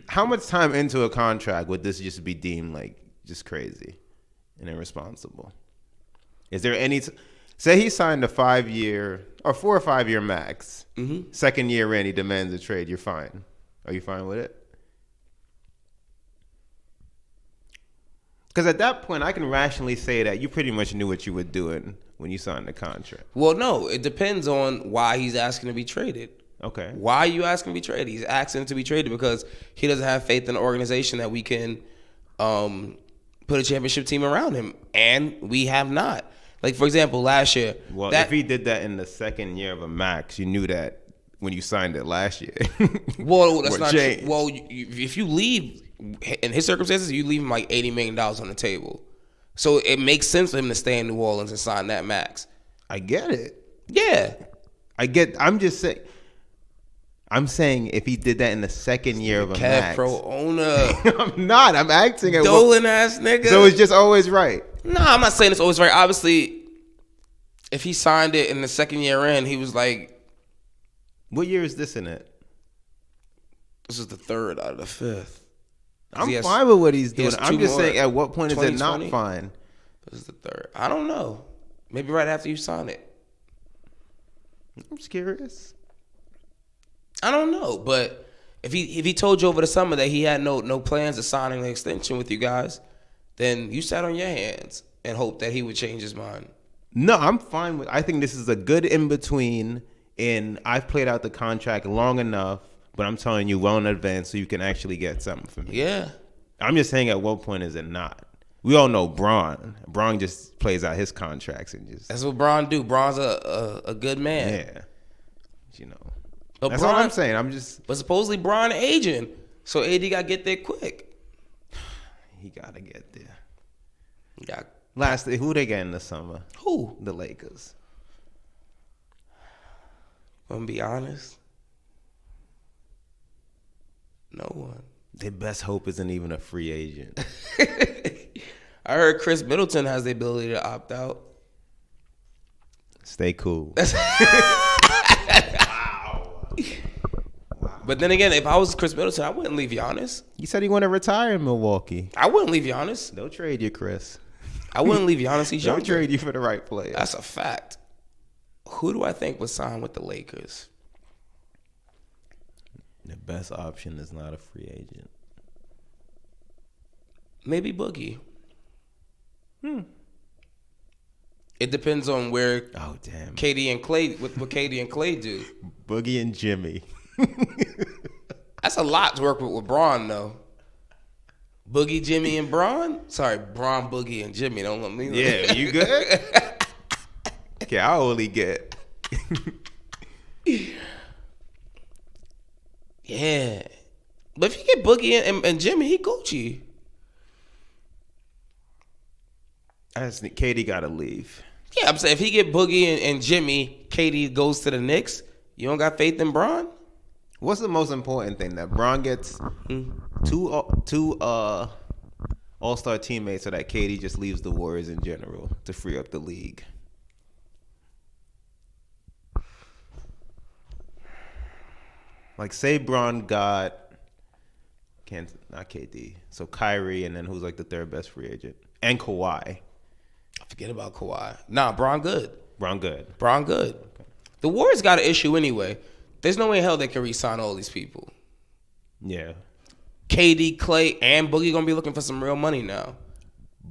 How much time into a contract would this just be deemed like just crazy and irresponsible? Is there any? Say he signed a 5-year or 4 or 5 year max. Mm-hmm. Second year in, he demands a trade. You're fine. Are you fine with it? Because at that point, I can rationally say that you pretty much knew what you were doing when you signed the contract. Well, no, it depends on why he's asking to be traded. Okay. Why are you asking to be traded? He's asking to be traded because he doesn't have faith in the organization that we can put a championship team around him, and we have not. Like, for example, last year. Well, if he did that in the second year of a max, you knew that when you signed it last year. Well, that's not true. Well, if you leave, in his circumstances, you leave him like $80 million on the table. So it makes sense for him to stay in New Orleans and sign that max. I get it. Yeah. I'm saying if he did that in the second year of a max. Pro owner. I'm not. I'm acting at Dolan ass nigga. So it's just always right. Nah, I'm not saying it's always right. Obviously, if he signed it in the second year in, he was like. What year is this in it? This is the third out of the fifth. I'm fine with what he's doing. I'm just saying, at what point is it not fine? This is the third. I don't know. Maybe right after you sign it. I'm just curious. I don't know, but if he told you over the summer that he had no plans of signing an extension with you guys, then you sat on your hands and hoped that he would change his mind. No, I'm fine with. I think this is a good in between. And I've played out the contract long enough, but I'm telling you well in advance so you can actually get something from me. Yeah. I'm just saying at what point is it not? We all know Bron. Bron just plays out his contracts and just. That's what Bron do. Bron's a good man. Yeah. You know. But that's Bron, all I'm saying. I'm just. But supposedly Bron aging, so AD got to get there quick. He got to get there. Yeah. Lastly, who they get in the summer? Who? The Lakers. I'm going to be honest. No one. Their best hope isn't even a free agent. I heard Chris Middleton has the ability to opt out. Stay cool. But then again, if I was Chris Middleton, I wouldn't leave Giannis. You said he want to retire in Milwaukee. I wouldn't leave Giannis. They'll trade you, Chris. I wouldn't leave Giannis. He's They'll younger. trade you for the right player. That's a fact. Who do I think would sign with the Lakers? The best option is not a free agent. Maybe Boogie. It depends on where. Oh damn. Katie and Clay. What Katie and Clay do. Boogie and Jimmy. That's a lot to work with Bron though. Boogie, Jimmy, and Bron. Sorry, Bron, Boogie, and Jimmy. Don't let me. Yeah, you good? Okay, I only get. Yeah, but if you get Boogie and Jimmy, he Gucci. I just think Katie gotta leave. Yeah, I'm saying if he get Boogie and Jimmy, Katie goes to the Knicks. You don't got faith in Bron? What's the most important thing? That Bron gets two all-star teammates, so that Katie just leaves the Warriors in general to free up the league. Like, say Bron got not KD, so Kyrie, and then who's like the third best free agent, and Kawhi. Forget about Kawhi. Nah, Bron good. Bron good. Okay. The Warriors got an issue anyway. There's no way in hell they can re-sign all these people. Yeah. KD, Clay, and Boogie gonna be looking for some real money now.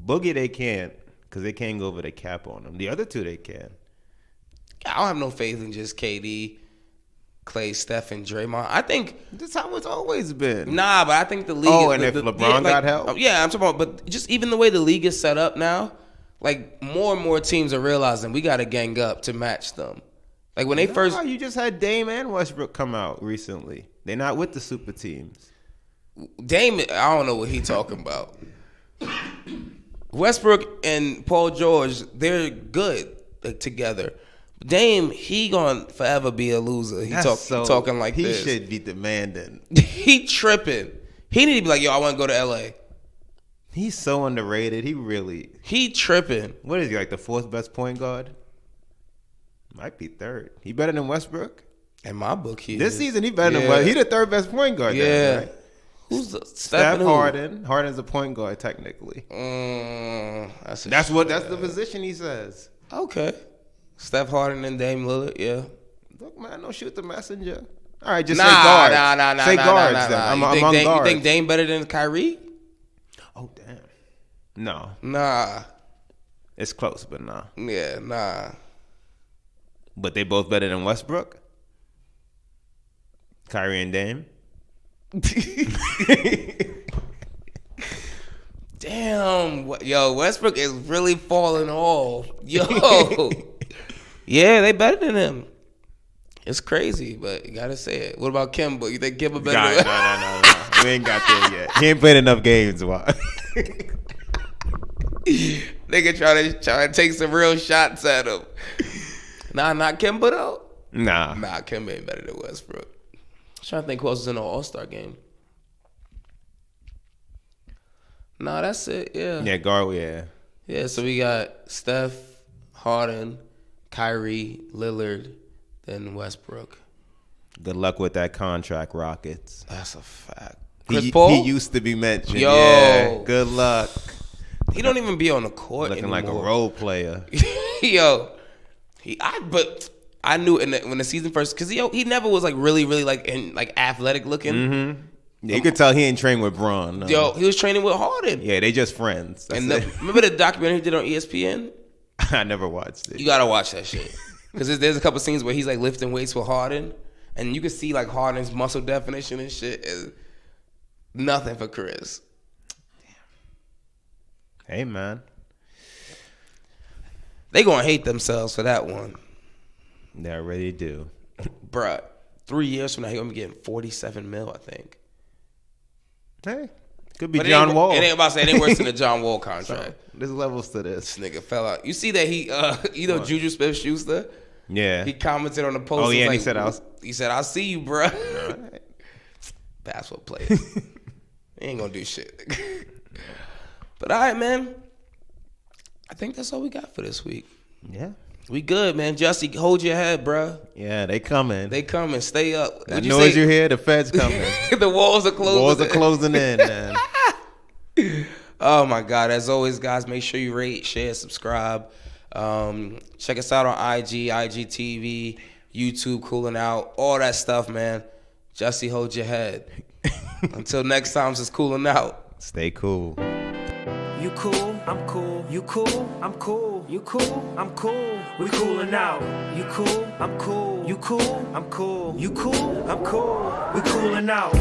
Boogie they can't, because they can't go over the cap on them. The other two they can. I don't have no faith in just KD, Clay, Steph, and Draymond. I think That's how it's always been. Nah, but I think the league. Oh, and if LeBron got help? Yeah, I'm talking about. But just even the way the league is set up now, like more and more teams are realizing we got to gang up to match them. Like when they first, you just had Dame and Westbrook come out recently. They're not with the super teams. Dame, I don't know what he talking about. Westbrook and Paul George, they're good together. Dame, he gonna forever be a loser. He talking like this. He should be demanding. He tripping. He need to be like, yo, I want to go to LA. He's so underrated. He tripping. What is he, like the fourth best point guard? Might be third. He better than Westbrook? In my book, This season, he better than Westbrook. He the third best point guard. Yeah. Then, right? Who's the Steph Harden? Harden's a point guard technically. That's the position he says. Okay. Steph Harden and Dame Lillard, yeah. Look, man, don't shoot the messenger. All right, just say guards. Say guards then. I'm among guards. You think Dame better than Kyrie? Oh, damn. No. Nah. It's close, but nah. Yeah, nah. But they both better than Westbrook? Kyrie and Dame? Damn. Yo, Westbrook is really falling off. Yo. Yeah, they better than him. It's crazy, but you gotta say it. What about Kemba? You think Kemba better? No. We ain't got there yet. He ain't played enough games. Nigga trying to take some real shots at him. Nah, not Kemba though. Nah, Kemba ain't better than Westbrook. I'm trying to think who else was in the All-Star game. Nah, that's it. Yeah. Yeah, guard. Yeah. Yeah. So we got Steph, Harden, Kyrie, Lillard, then Westbrook. Good luck with that contract, Rockets. That's a fact. He used to be mentioned. Yo. Yeah, good luck. He don't even be on the court Looking anymore. like a role player. Yo. But I knew when the season first, because he never was like really like athletic looking. Mm-hmm. Yeah, you could tell he ain't trained with Bron. No. Yo, he was training with Harden. Yeah, they just friends. Remember the documentary he did on ESPN? I never watched it. You gotta watch that shit. Because there's a couple scenes where he's like lifting weights with Harden, and you can see like Harden's muscle definition and shit is nothing for Chris. Hey, man. They gonna hate themselves for that one. They already do. Bruh, 3 years from now, he gonna be getting $47 million, I think. Hey, could be John Wall. It ain't about to say it ain't worse than the John Wall contract. So, there's levels to this. This nigga fell out. You see that Juju Smith-Schuster? Yeah. He commented on the post. Oh, yeah, and like, he said, I'll see you, bruh. Right. Basketball player. He ain't gonna do shit. But all right, man. I think that's all we got for this week. Yeah. We good, man. Jussie, hold your head, bruh. Yeah, they coming. Stay up. That noise you hear, the feds coming. The walls are closing. Walls are closing in, man. Oh, my God. As always, guys, make sure you rate, share, subscribe. Check us out on IG, IGTV, YouTube, Cooling Out, all that stuff, man. Jussie, hold your head. Until next time, it's Cooling Out. Stay cool. You cool, I'm cool. You cool, I'm cool. You cool, I'm cool. We coolin' out. You cool, I'm cool. You cool, I'm cool. You cool, I'm cool. We coolin' out.